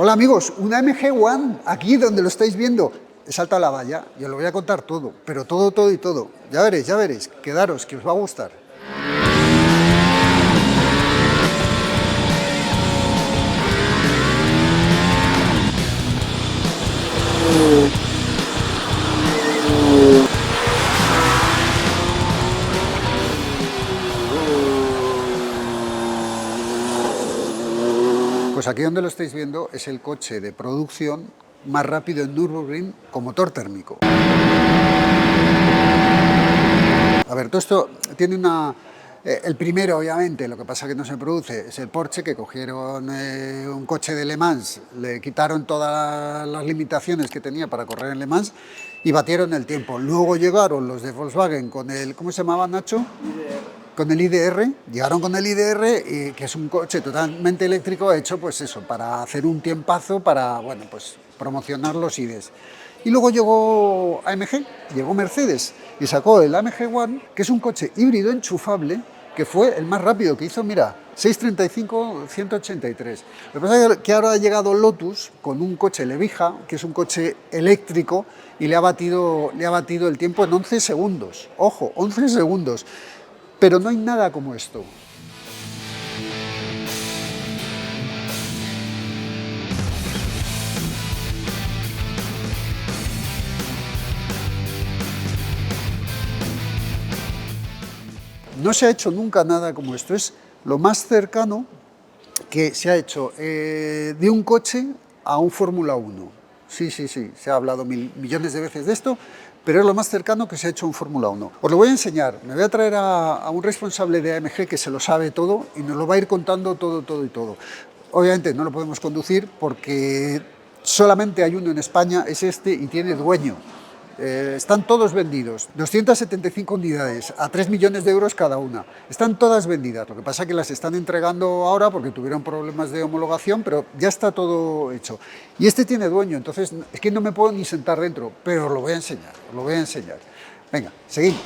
Hola amigos, una MG One, aquí donde lo estáis viendo. He saltado a la valla y os lo voy a contar todo, pero todo, todo y todo. Ya veréis, quedaros, que os va a gustar. Pues aquí donde lo estáis viendo es el coche de producción más rápido en Nürburgring con motor térmico. A ver, todo esto tiene una... el primero, obviamente, lo que pasa que no se produce, es el Porsche, que cogieron un coche de Le Mans, le quitaron todas las limitaciones que tenía para correr en Le Mans y batieron el tiempo. Luego llegaron los de Volkswagen con el... ¿cómo se llamaba, Nacho? Con el IDR, llegaron con el IDR, que es un coche totalmente eléctrico hecho, pues eso, para hacer un tiempazo, para, bueno, pues promocionar los IDs. Y luego llegó AMG, llegó Mercedes y sacó el AMG One, que es un coche híbrido enchufable, que fue el más rápido que hizo, mira, 635, 183. Lo que pasa es que ahora ha llegado Lotus con un coche Levija, que es un coche eléctrico, y le ha batido el tiempo en 11 segundos. Ojo, 11 segundos. Pero no hay nada como esto. No se ha hecho nunca nada como esto. Es lo más cercano que se ha hecho de un coche a un Fórmula 1. Sí, se ha hablado millones de veces de esto, pero es lo más cercano que se ha hecho un Fórmula 1. Os lo voy a enseñar, me voy a traer a un responsable de AMG que se lo sabe todo y nos lo va a ir contando todo y todo. Obviamente no lo podemos conducir porque solamente hay uno en España, es este, y tiene dueño. Están todos vendidos, 275 unidades, a 3 millones de euros cada una. Están todas vendidas, lo que pasa es que las están entregando ahora porque tuvieron problemas de homologación, pero ya está todo hecho. Y este tiene dueño, entonces es que no me puedo ni sentar dentro, pero os lo voy a enseñar, os lo voy a enseñar. Venga, seguimos.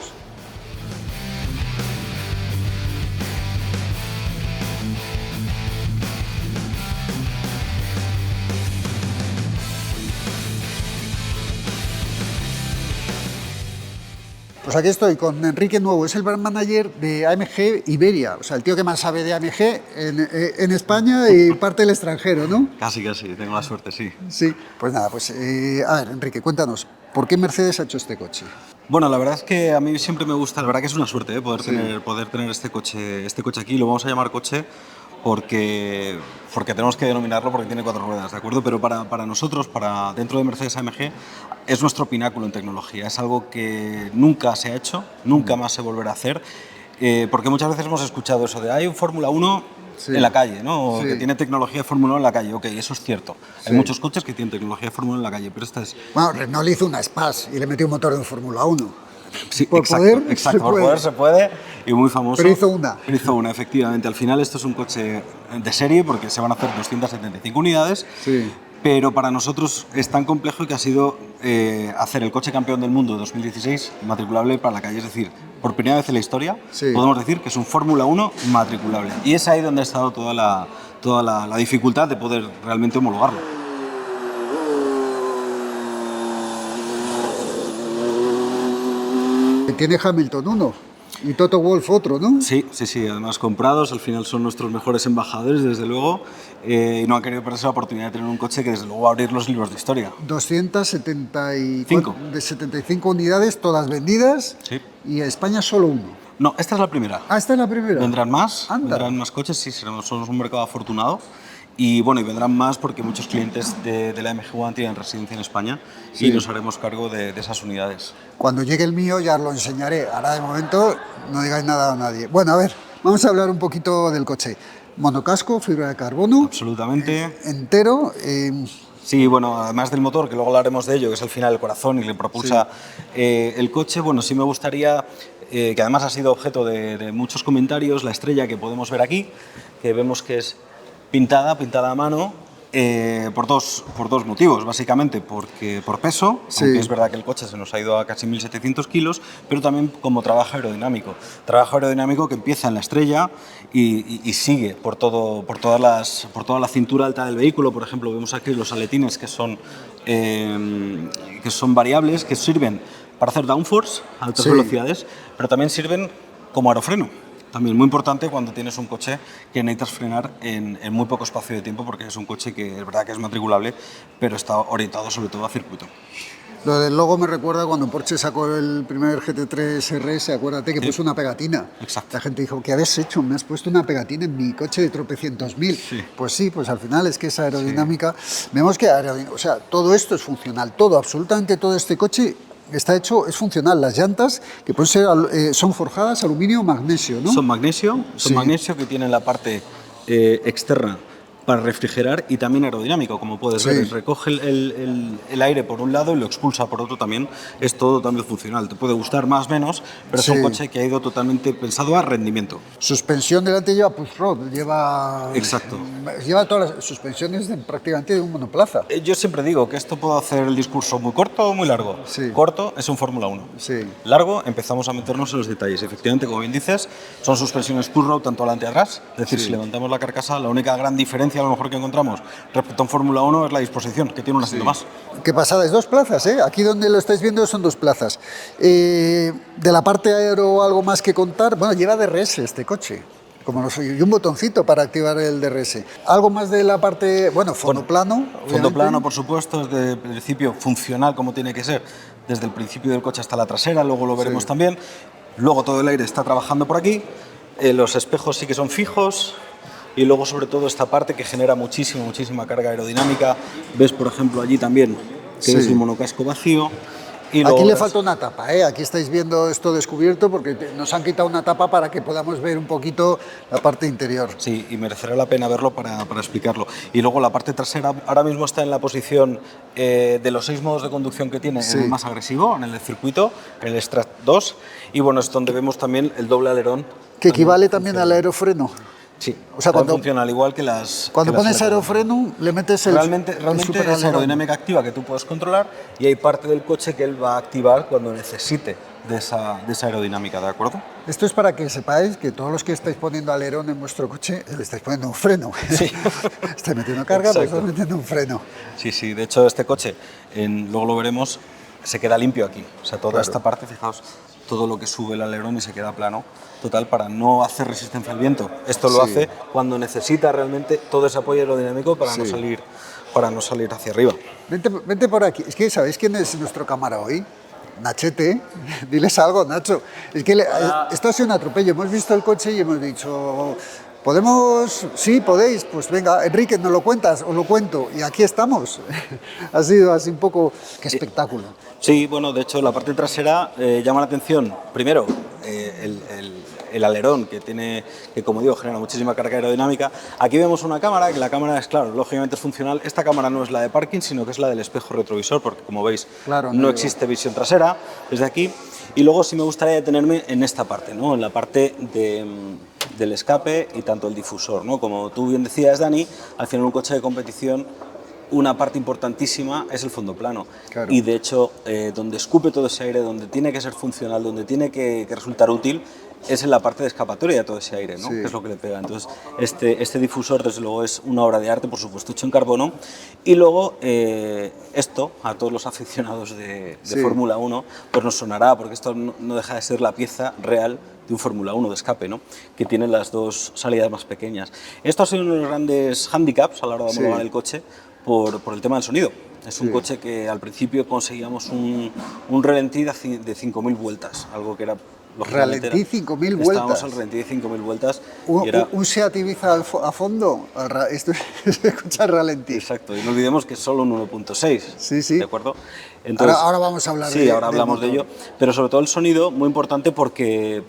Pues aquí estoy con Enrique Nuevo, es el brand manager de AMG Iberia, o sea, el tío que más sabe de AMG en España y parte del extranjero, ¿no? Casi, tengo la suerte, sí. Sí, pues nada, pues a ver, Enrique, cuéntanos, ¿por qué Mercedes ha hecho este coche? Bueno, la verdad es que a mí siempre me gusta, la verdad que es una suerte poder tener este coche aquí, lo vamos a llamar coche porque tenemos que denominarlo porque tiene 4 ruedas, ¿de acuerdo? Pero para nosotros, dentro de Mercedes AMG, es nuestro pináculo en tecnología, es algo que nunca se ha hecho, nunca más se volverá a hacer, porque muchas veces hemos escuchado eso de hay un Fórmula 1 en la calle, ¿no? Que tiene tecnología de Fórmula 1 en la calle, ok, eso es cierto. Hay muchos coches que tienen tecnología de Fórmula 1 en la calle, pero esta es... Bueno, Renault hizo una Spass y le metió un motor de Fórmula 1. Sí, por exacto, poder, por poder se puede y muy famoso. Pero hizo una. Efectivamente. Al final esto es un coche de serie porque se van a hacer 275 unidades, pero para nosotros es tan complejo que ha sido hacer el coche campeón del mundo de 2016 matriculable para la calle. Es decir, por primera vez en la historia podemos decir que es un Fórmula 1 matriculable. Y es ahí donde ha estado toda la dificultad de poder realmente homologarlo. Tiene Hamilton uno y Toto Wolff otro, ¿no? Sí, además comprados, al final son nuestros mejores embajadores, desde luego, y no han querido perderse la oportunidad de tener un coche que desde luego va a abrir los libros de historia. 275 unidades, todas vendidas, y a España solo uno. No, esta es la primera. Ah, esta es la primera. Vendrán más coches, sí, somos un mercado afortunado. Y bueno, y vendrán más porque muchos clientes de la AMG One tienen residencia en España y nos haremos cargo de esas unidades. Cuando llegue el mío ya os lo enseñaré. Ahora de momento no digáis nada a nadie. Bueno, a ver, vamos a hablar un poquito del coche. Monocasco, fibra de carbono. Absolutamente. Entero. Sí, bueno, además del motor, que luego hablaremos de ello, que es al final el corazón y le propulsa el coche, bueno, sí me gustaría, que además ha sido objeto de muchos comentarios, la estrella que podemos ver aquí, que vemos que es pintada a mano, Por dos motivos, básicamente, porque por peso, Sí. aunque es verdad que el coche se nos ha ido a casi 1.700 kilos, pero también como trabajo aerodinámico. Trabajo aerodinámico que empieza en la estrella y sigue por toda la cintura alta del vehículo. Por ejemplo, vemos aquí los aletines que son variables, que sirven para hacer downforce a altas Sí. velocidades, pero también sirven como aerofreno. También muy importante cuando tienes un coche que necesitas frenar en muy poco espacio de tiempo, porque es un coche que es verdad que es matriculable, pero está orientado sobre todo a circuito. Lo del logo me recuerda cuando Porsche sacó el primer GT3 RS, acuérdate que puso una pegatina. Exacto. La gente dijo, ¿qué habéis hecho? Me has puesto una pegatina en mi coche de tropecientos mil. Sí. Pues sí, pues al final es que es aerodinámica. Vemos que o sea, todo esto es funcional, todo, absolutamente todo este coche está hecho, es funcional. Las llantas, que pueden ser, son forjadas aluminio o magnesio, ¿no? Son magnesio Sí. que tienen la parte externa para refrigerar y también aerodinámico, como puedes Sí. ver. Recoge el aire por un lado y lo expulsa por otro también. Es todo también funcional. Te puede gustar más o menos, pero es Sí. un coche que ha ido totalmente pensado a rendimiento. Suspensión delante lleva push rod, lleva... Exacto. Lleva todas las suspensiones prácticamente de un monoplaza. Yo siempre digo que esto puede hacer el discurso muy corto o muy largo. Sí. Corto es un Fórmula 1. Sí. Largo, empezamos a meternos en los detalles. Efectivamente, como bien dices, son suspensiones push rod tanto adelante y atrás. Es decir, Sí. si levantamos la carcasa, la única gran diferencia a lo mejor que encontramos respecto a un Fórmula 1 es la disposición, que tiene un asiento más. Qué pasada, es dos plazas, ¿eh? Aquí donde lo estáis viendo son dos plazas. De la parte aero, algo más que contar. Bueno, lleva DRS este coche, como no soy, y un botoncito para activar el DRS. Algo más de la parte, bueno, fondo plano. Fondo obviamente. plano, por supuesto, desde el principio funcional como tiene que ser, desde el principio del coche hasta la trasera, luego lo veremos Sí. también. Luego todo el aire está trabajando por aquí, los espejos sí que son fijos. Y luego, sobre todo, esta parte que genera muchísima carga aerodinámica. Ves, por ejemplo, allí también que Sí. es el monocasco vacío. Y luego Aquí le verás- falta una tapa, ¿eh? Aquí estáis viendo esto descubierto porque nos han quitado una tapa para que podamos ver un poquito la parte interior. Sí, y merecerá la pena verlo para explicarlo. Y luego la parte trasera ahora mismo está en la posición de los 6 modos de conducción que tiene, Sí. en el más agresivo, en el de circuito, en el Strat 2. Y bueno, es donde vemos también el doble alerón. Que equivale también al aerofreno. Sí, O sea, cuando- funciona al igual que las... Cuando que las pones eléctricas. aerofreno, le metes el Realmente superalerón. es aerodinámica activa que tú puedes controlar y hay parte del coche que él va a activar cuando necesite de esa aerodinámica, ¿de acuerdo? Esto es para que sepáis que todos los que estáis poniendo alerón en vuestro coche, le estáis poniendo un freno. Sí. Estáis metiendo carga, pero Exacto. estáis metiendo un freno. Sí, de hecho este coche, luego lo veremos, se queda limpio aquí. O sea, toda Claro. esta parte, fijaos, todo lo que sube el alerón y se queda plano, total, para no hacer resistencia al viento. Esto lo Sí. hace cuando necesita realmente todo ese apoyo aerodinámico para no Sí. salir hacia arriba. Vente por aquí. Es que, ¿sabéis quién es nuestro cámara hoy? Nachete. Diles algo, Nacho. Es que esto ha sido un atropello. Hemos visto el coche y hemos dicho... ¿Podemos? Sí, podéis. Pues venga, Enrique, ¿nos lo cuentas? Os lo cuento. Y aquí estamos. Ha sido así un poco... ¡Qué espectáculo! Sí, bueno, de hecho la parte trasera llama la atención, primero, el alerón que como digo genera muchísima carga aerodinámica. Aquí vemos una cámara, que la cámara es, claro, lógicamente es funcional. Esta cámara no es la de parking, sino que es la del espejo retrovisor, porque como veis Claro, no no lleva. existe visión trasera desde aquí. Y luego sí me gustaría detenerme en esta parte, ¿no? En la parte del escape y tanto el difusor, ¿no? Como tú bien decías, Dani, al final un coche de competición, una parte importantísima es el fondo plano. Claro. Y de hecho, donde escupe todo ese aire, donde tiene que ser funcional, donde tiene que resultar útil, es en la parte de escapatoria de todo ese aire, ¿no? Sí. Que es lo que le pega. Entonces, este difusor, desde luego, es una obra de arte, por supuesto, hecho en carbono. Y luego, esto, a todos los aficionados de Sí. Fórmula 1, pues nos sonará, porque esto no deja de ser la pieza real de un Fórmula 1 de escape, ¿no? Que tiene las dos salidas más pequeñas. Esto ha sido uno de los grandes handicaps a la hora de Sí. homologar el coche por el tema del sonido. Es un Sí. coche que al principio conseguíamos un ralentí de 5.000 vueltas, algo que era... lógicamente, Ralentí 5.000 vueltas. Estábamos al ralentí de 5.000 vueltas y era... Un Seat Ibiza a fondo, esto se escucha ralentí. Exacto, y no olvidemos que es solo un 1.6, Sí, sí. ¿de acuerdo? Ahora vamos a hablar sí, de- ahora del hablamos de motor. ello, pero sobre todo el sonido, muy importante porque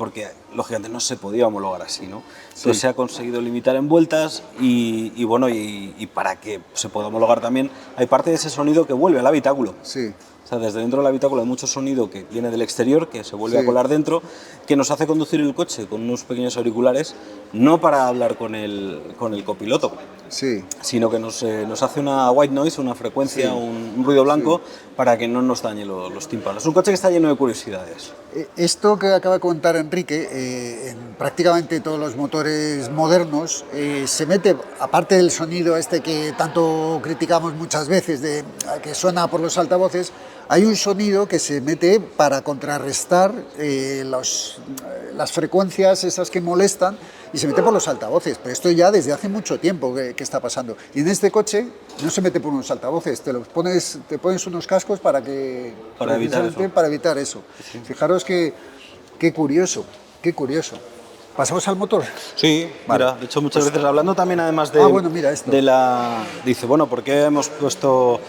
lógicamente no se podía homologar así, ¿no? Entonces se ha conseguido limitar en vueltas y bueno, y para que se pueda homologar también, hay parte de ese sonido que vuelve al habitáculo. Sí. O sea, desde dentro del habitáculo hay mucho sonido que viene del exterior, que se vuelve Sí. a colar dentro, que nos hace conducir el coche con unos pequeños auriculares no para hablar con el copiloto, Sí. sino que nos hace una white noise, una frecuencia, Sí. un ruido blanco, para que no nos dañe los tímpanos. Es un coche que está lleno de curiosidades. Esto que acaba de comentar Enrique, en prácticamente todos los motores modernos, se mete, aparte del sonido este que tanto criticamos muchas veces, que suena por los altavoces, hay un sonido que se mete para contrarrestar las frecuencias esas que molestan y se mete por los altavoces. Pero esto ya desde hace mucho tiempo que está pasando. Y en este coche no se mete por unos altavoces, te pones unos cascos para evitar eso. Sí. Fijaros qué curioso, qué curioso. ¿Pasamos al motor? Sí, Vale. mira, de hecho muchas veces hablando también además bueno, mira esto. Dice, bueno, ¿por qué hemos puesto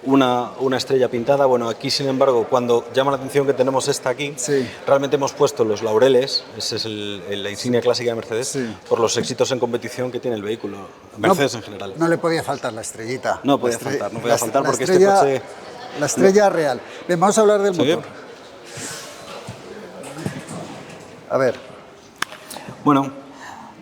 una estrella pintada? Bueno, aquí sin embargo, cuando llama la atención que tenemos esta aquí, Sí. realmente hemos puesto los laureles, esa es la insignia clásica de Mercedes, Sí. por los éxitos en competición que tiene el vehículo, Mercedes en general. No le podía faltar la estrellita. No podía faltar porque este coche... La estrella real. Bien, vamos a hablar del ¿Sí? motor. A ver. Bueno,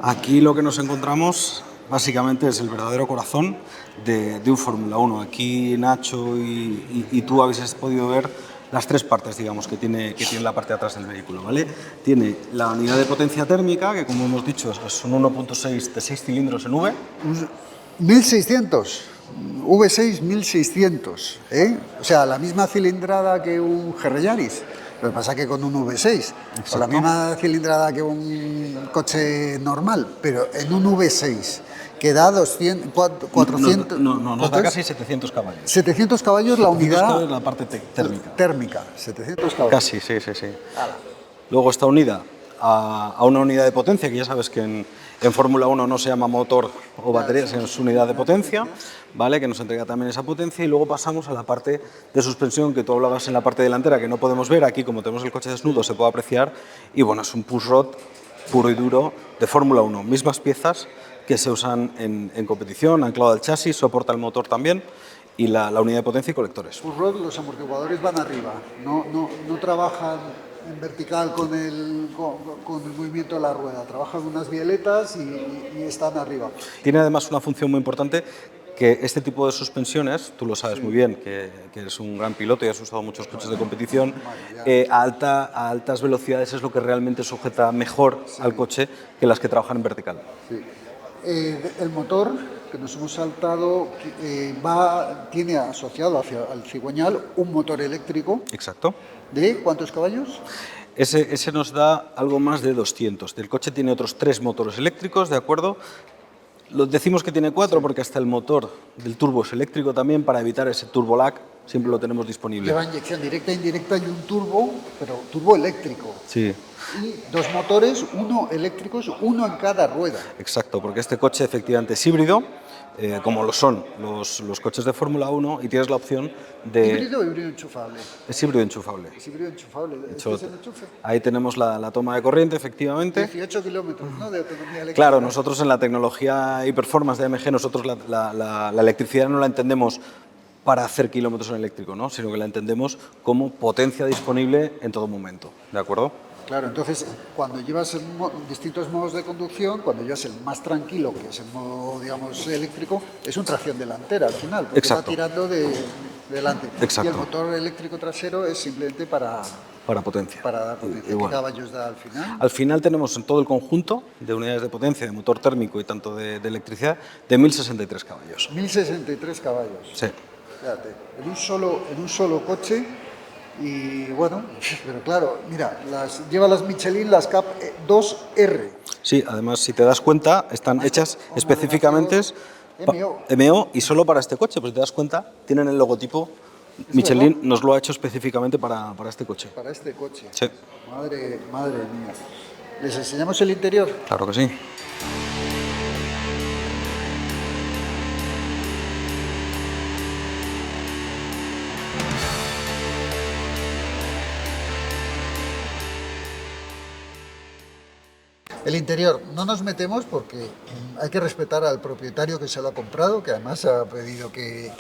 aquí lo que nos encontramos básicamente es el verdadero corazón de un Fórmula 1. Aquí Nacho y tú habéis podido ver las tres partes, digamos, que tiene la parte de atrás del vehículo, ¿vale? Tiene la unidad de potencia térmica, que como hemos dicho es un 1.6 de 6 cilindros en V. 1600. V6 1600. O sea, la misma cilindrada que un GR Yaris. Lo que pasa es que con un V6, o la misma cilindrada que un coche normal, pero en un V6, que da 200, 400... Nos da casi 700 caballos. 700 caballos la unidad... Es la parte térmica. Térmica, 700 caballos. Casi, sí. Luego está unida a una unidad de potencia, que ya sabes que en Fórmula 1 no se llama motor o batería, sino es unidad de potencia, ¿vale? Que nos entrega también esa potencia. Y luego pasamos a la parte de suspensión, que tú hablabas en la parte delantera, que no podemos ver. Aquí, como tenemos el coche desnudo, se puede apreciar. Y bueno, es un pushrod puro y duro de Fórmula 1. Mismas piezas que se usan en competición, anclado al chasis, soporta el motor también, y la unidad de potencia y colectores. Pushrod, los amortiguadores van arriba, no trabajan en vertical con el movimiento de la rueda, trabajan unas bieletas y están arriba. Tiene además una función muy importante, que este tipo de suspensiones, tú lo sabes muy bien, que eres un gran piloto y has usado muchos coches de competición, a altas velocidades es lo que realmente sujeta mejor al coche que las que trabajan en vertical. Sí. El motor que nos hemos saltado tiene asociado al cigüeñal un motor eléctrico. Exacto. ¿De cuántos caballos? Ese nos da algo más de 200. El coche tiene otros 3 motores eléctricos, ¿de acuerdo? Decimos que tiene 4 porque hasta el motor del turbo es eléctrico también, para evitar ese turbo lag, siempre lo tenemos disponible. Lleva inyección directa e indirecta y un turbo, pero turbo eléctrico. Sí. Y 2 motores, uno eléctricos, uno en cada rueda. Exacto, porque este coche efectivamente es híbrido, como lo son los coches de Fórmula 1, y tienes la opción de... ¿Híbrido o híbrido enchufable? Es híbrido enchufable. Es híbrido enchufable. Hecho, ¿Este es el enchufe? ahí tenemos la toma de corriente, efectivamente. 18 kilómetros, ¿no?, de autonomía eléctrica. Claro, nosotros en la tecnología y performance de AMG, nosotros la electricidad no la entendemos para hacer kilómetros en eléctrico, ¿no?, sino que la entendemos como potencia disponible en todo momento, ¿de acuerdo? Claro, entonces cuando llevas distintos modos de conducción, cuando llevas el más tranquilo, que es el modo, digamos, eléctrico, es un tracción delantera al final, porque Exacto. va tirando de delante. Exacto. Y el motor eléctrico trasero es simplemente para potencia. Para dar potencia. Y ¿Qué caballos da al final? Al final tenemos en todo el conjunto de unidades de potencia, de motor térmico y tanto de electricidad, de 1063 caballos. 1063 caballos. Sí. Fíjate, en un solo coche. Y bueno, pero claro, mira, lleva las Michelin, las Cap 2R. Sí, además, si te das cuenta, están hechas específicamente MO y solo para este coche. Pues si te das cuenta, tienen el logotipo. Michelin nos lo ha hecho específicamente para este coche. Para este coche. Sí. Madre mía. ¿Les enseñamos el interior? Claro que sí. El interior no nos metemos porque hay que respetar al propietario que se lo ha comprado, que además ha pedido que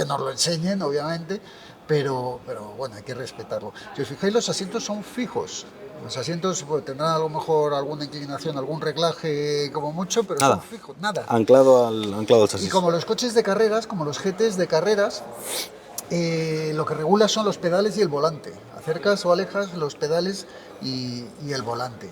nos lo enseñen, obviamente, pero bueno, hay que respetarlo. Si os fijáis, los asientos son fijos, Los asientos pues, tendrán a lo mejor alguna inclinación, algún reglaje como mucho, pero Nada. son fijos, nada. Anclado al Y chasis. como los coches de carreras, como los GTs de carreras, lo que regula son los pedales y el volante. Acercas o alejas los pedales y el volante.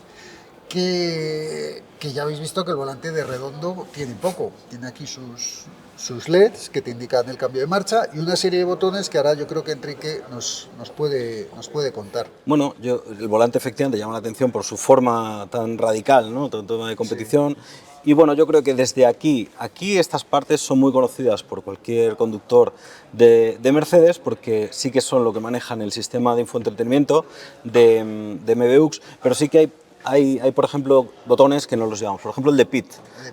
Que ya habéis visto que el volante de redondo tiene poco. Tiene aquí sus LEDs que te indican el cambio de marcha y una serie de botones que ahora yo creo que Enrique nos puede contar. Bueno, el volante efectivamente llama la atención por su forma tan radical, ¿no? Todo el tema de competición. Sí. Y bueno, yo creo que desde aquí estas partes son muy conocidas por cualquier conductor de Mercedes, porque sí que son lo que manejan el sistema de infoentretenimiento de MBUX, pero sí que hay, por ejemplo, botones que no los llevamos. Por ejemplo, el de pit.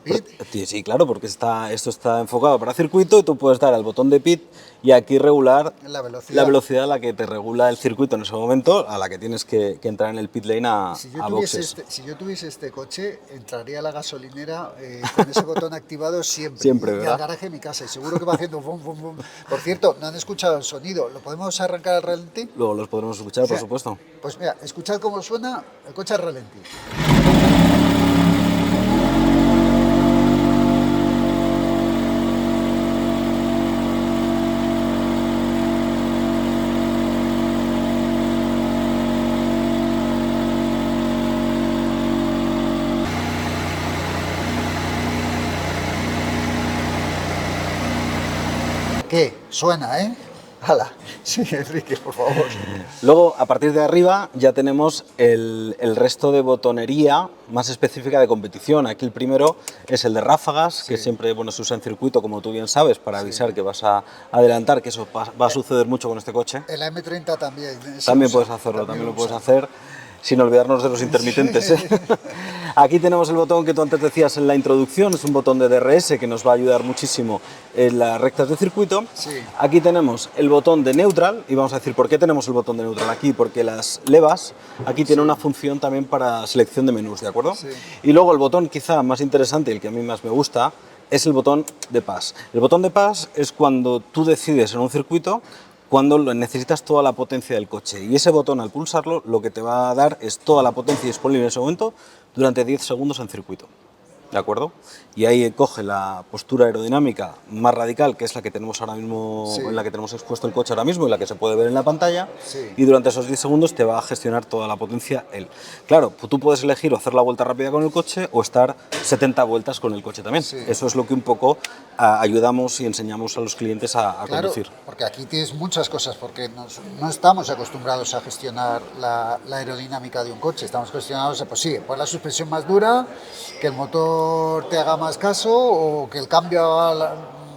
¿El de pit? Sí, claro, porque esto está enfocado para circuito y tú puedes dar al botón de pit y aquí regular la velocidad a la que te regula el circuito en ese momento, a la que tienes que entrar en el pit lane a boxes. Si yo tuviese este coche, entraría a la gasolinera con ese botón activado siempre. Siempre, y ¿verdad? al garaje de mi casa, y seguro que va haciendo bum, bum, bum. Por cierto, no han escuchado el sonido. ¿Lo podemos arrancar al ralentí? Luego los podremos escuchar, por supuesto. Pues mira, escuchad cómo suena el coche al ralentí. ¿Qué? Suena, ¿eh? ¡Hala! Sí, Enrique, por favor. Luego, a partir de arriba, ya tenemos el resto de botonería más específica de competición. Aquí el primero es el de ráfagas, que siempre se usa en circuito, como tú bien sabes, para avisar que vas a adelantar, que eso va a suceder mucho con este coche. En la M30 también. También puedes hacerlo, también lo puedes hacer, sin olvidarnos de los intermitentes, ¿eh? Aquí tenemos el botón que tú antes decías en la introducción, es un botón de DRS que nos va a ayudar muchísimo en las rectas de circuito. Sí. Aquí tenemos el botón de neutral, y vamos a decir por qué tenemos el botón de neutral aquí, porque las levas aquí tienen una función también para selección de menús, ¿de acuerdo? Sí. Y luego el botón quizá más interesante, el que a mí más me gusta, es el botón de pass. El botón de pass es cuando tú decides en un circuito cuando necesitas toda la potencia del coche, y ese botón al pulsarlo lo que te va a dar es toda la potencia disponible en ese momento durante 10 segundos en circuito, ¿de acuerdo? Y ahí coge la postura aerodinámica más radical, que es la que tenemos ahora mismo, en la que tenemos expuesto el coche ahora mismo y la que se puede ver en la pantalla, y durante esos 10 segundos te va a gestionar toda la potencia él. Claro, tú puedes elegir o hacer la vuelta rápida con el coche o estar 70 vueltas con el coche también. Eso es lo que un poco ayudamos y enseñamos a los clientes a conducir. Porque aquí tienes muchas cosas, porque no estamos acostumbrados a gestionar la aerodinámica de un coche, estamos gestionados, pues sí, pues la suspensión más dura, que el motor te haga más caso o que el cambio haga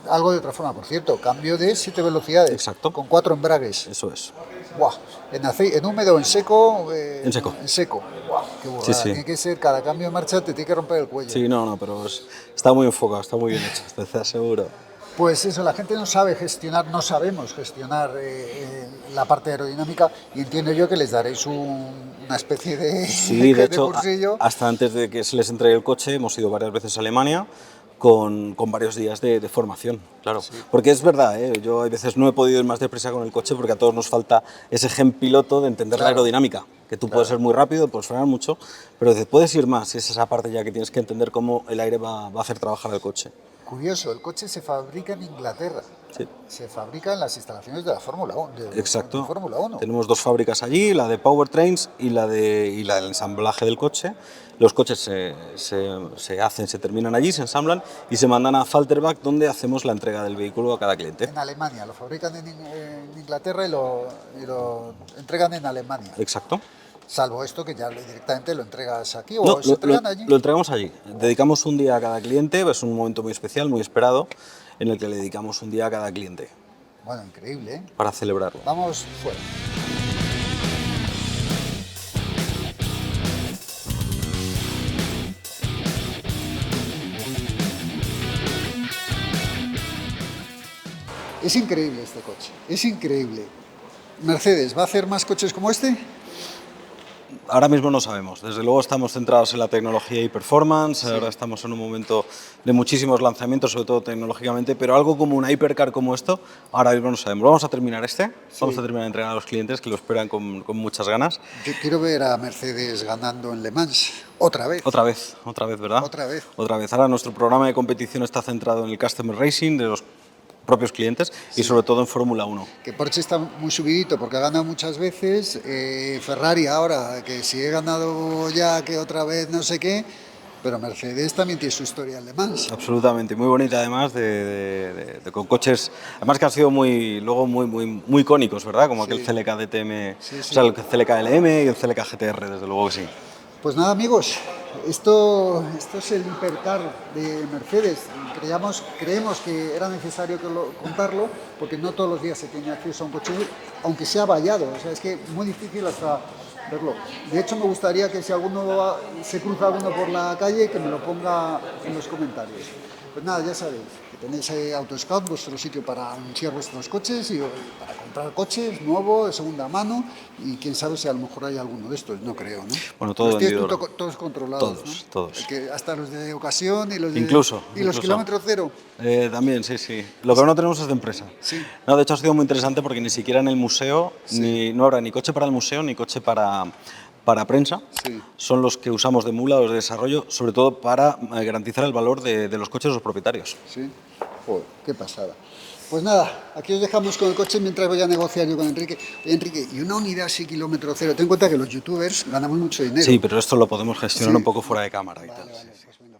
algo de otra forma. Por cierto, cambio de 7 velocidades. Exacto. Con 4 embragues. Eso es. ¡Buah! En húmedo, en seco. En seco. En seco. ¡Buah! ¡Qué burrada! Sí. Tiene que ser, cada cambio de marcha te tiene que romper el cuello. Sí, no, pero está muy enfocado, está muy bien hecho, te aseguro. Pues eso, la gente no sabe gestionar, no sabemos gestionar la parte aerodinámica, y entiendo yo que les daréis una especie de, sí, de hecho, cursillo. Hasta antes de que se les entregue el coche hemos ido varias veces a Alemania con varios días de formación, claro. Sí. Porque es verdad, yo a veces no he podido ir más deprisa con el coche porque a todos nos falta ese gen piloto de entender la aerodinámica, que tú puedes ser muy rápido, puedes frenar mucho, pero puedes ir más, y es esa parte ya que tienes que entender cómo el aire va a hacer trabajar al coche. Curioso, el coche se fabrica en Inglaterra. Sí. Se fabrica en las instalaciones de la Fórmula 1. Exacto. De Fórmula 1. Tenemos dos fábricas allí, la de Powertrains y la del ensamblaje del coche. Los coches se terminan allí, se ensamblan y se mandan a Falterbach, donde hacemos la entrega del vehículo a cada cliente. En Alemania, lo fabrican en Inglaterra y lo entregan en Alemania. Exacto. Salvo esto que ya directamente lo entregas aquí o se entregan allí. Lo entregamos allí. Dedicamos un día a cada cliente, es un momento muy especial, muy esperado, en el que le dedicamos un día a cada cliente. Bueno, increíble, ¿eh? Para celebrarlo. Vamos fuera. Es increíble este coche, es increíble. Mercedes, ¿va a hacer más coches como este? ahora mismo no sabemos. Desde luego estamos centrados en la tecnología y performance, ahora estamos en un momento de muchísimos lanzamientos, sobre todo tecnológicamente, pero algo como una hypercar como esto, ahora mismo no sabemos. Vamos a terminar vamos a terminar de entregar a los clientes que lo esperan con muchas ganas. Yo quiero ver a Mercedes ganando en Le Mans, otra vez. Otra vez, ¿verdad? Otra vez. Otra vez. Ahora nuestro programa de competición está centrado en el Customer Racing de los propios clientes y sobre todo en Fórmula 1. Que Porsche está muy subidito porque ha ganado muchas veces, Ferrari ahora, que si he ganado ya, que otra vez no sé qué, pero Mercedes también tiene su historia en Le Mans. Absolutamente, muy bonita además, con coches, además que han sido muy icónicos, ¿verdad? Como aquel CLK DTM, o sea, el CLK LM y el CLK GTR, desde luego que sí. Pues nada, amigos, esto es el hipercar de Mercedes. Creemos que era necesario contarlo porque no todos los días se tiene acceso a un coche, aunque sea vallado. O sea, es que muy difícil hasta verlo. De hecho, me gustaría que si se cruza alguno por la calle, que me lo ponga en los comentarios. Pues nada, ya sabéis que tenéis AutoScout, vuestro sitio para anunciar vuestros coches y para comprar coches nuevos, de segunda mano, y quién sabe si a lo mejor hay alguno de estos, no creo, ¿no? Bueno, todo vendido. Todos controlados, todos. ¿no? Hasta los de ocasión y los de... Incluso. los kilómetros cero. También, sí. Lo que no tenemos es de empresa. Sí. No, de hecho ha sido muy interesante porque ni siquiera en el museo no habrá ni coche para el museo ni coche para prensa. Sí. Son los que usamos de mula, los de desarrollo, sobre todo para garantizar el valor de los coches de los propietarios. Sí. Joder, qué pasada. Pues nada, aquí os dejamos con el coche mientras voy a negociar yo con Enrique. Oye, Enrique, y una unidad así kilómetro cero, ten en cuenta que los youtubers ganamos mucho dinero. Sí, pero esto lo podemos gestionar un poco fuera de cámara y tal. Vale, pues venga.